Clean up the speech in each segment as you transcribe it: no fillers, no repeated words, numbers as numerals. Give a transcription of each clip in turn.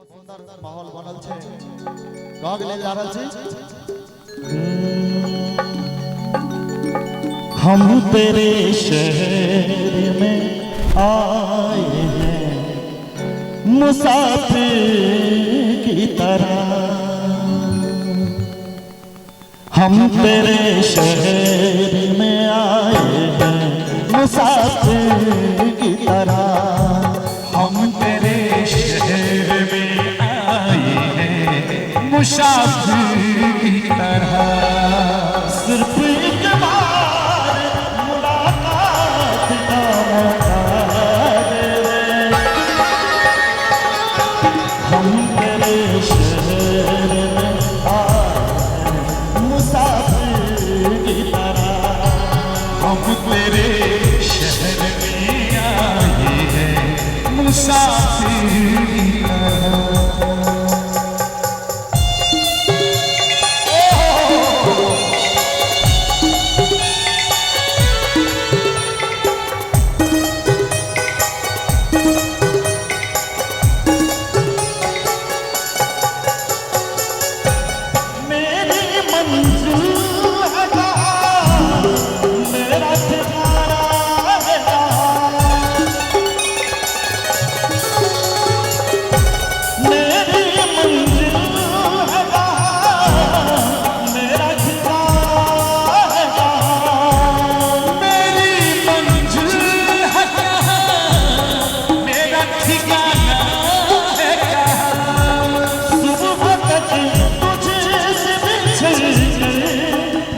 सुंदर माहौल बनल छे गाँव के ले जा रहल छी। हम तेरे शहर में आए हैं मुसाफिर की तरह। हम तेरे शहर में आए हैं मुसाफिर की तरह। हम तेरे शहर में आए हैं मुसाफिर की तरह। सिर्फ एक बार मुलाकात का मौका दे दे। हम तेरे शहर में आए हैं मुसाफिर की तरह। हम तेरे शहर में आए हैं मुसाफिर की तरह।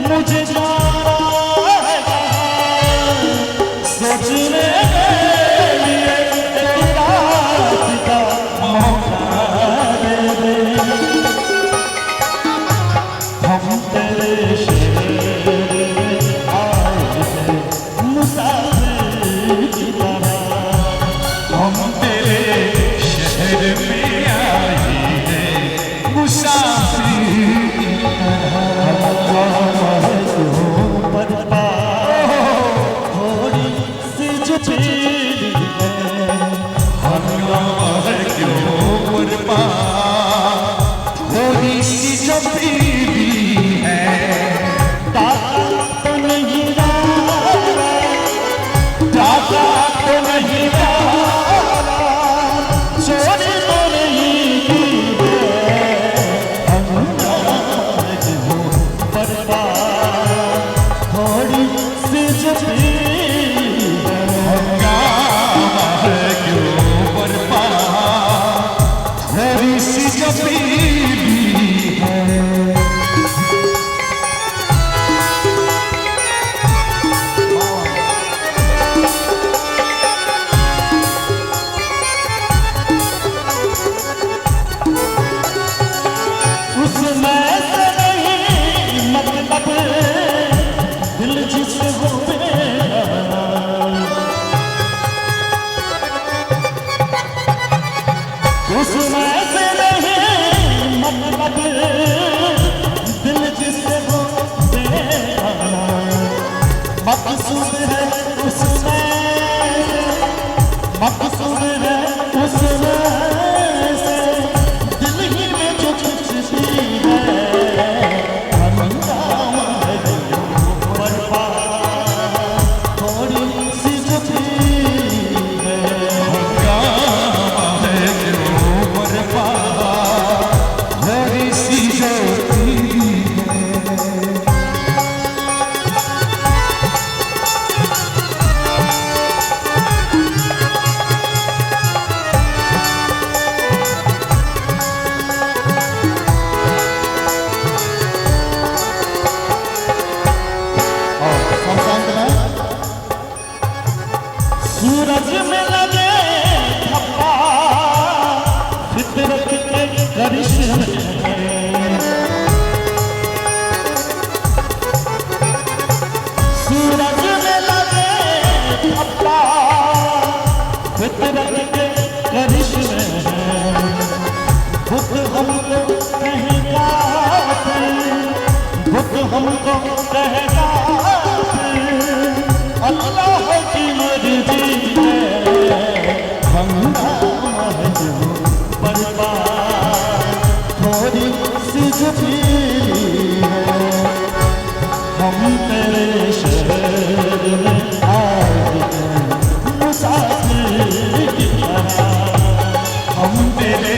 मुझे जाना है सोचने के लिए एक रात का मौका दे दे। हम तेरे शहर में आए हैं मुसाफिर की तरह। हम तेरे शहर में आए हैं मुसाफिर की तरह। थोड़ी सी छुपी हंगामा है क्यों बरपा, थोड़ी सी छुपी भी है। डाका तो नहीं डाला, डाका तो नहीं डाला, चोरी तो नहीं की है। हंगामा है क्यों बरपा, थोड़ी सी छुपी हंगामा है क्यों बरपा, थोड़ी सी छुपी भी है। उसमें से नहीं मतलब दिल जिसे हो मेरा। उसमें से नहीं मतलब दिल जिसे हो मेरा। मकसूद है उसमें, मकसूद है उसमें से दिल ही में जो कुछ भी है। हंगामा है क्यों बरपा, थोड़ी सी छुपी है। हंगामा है क्यों बरपा, थोड़ी सी छुपी भी है। सूरज में लगे धब्बा फितरत के करिश्मे। सूरज में लगे धब्बा फितरत के करिश्मे। भूख हमको कहेगा, भूख हमको कहेगा अल्लाह की मर्जी है। हंगामा है क्यों बरपा, सुशीली है। हम तेरे शहर में आए हैं मुसाफिर की तरह। हम तेरे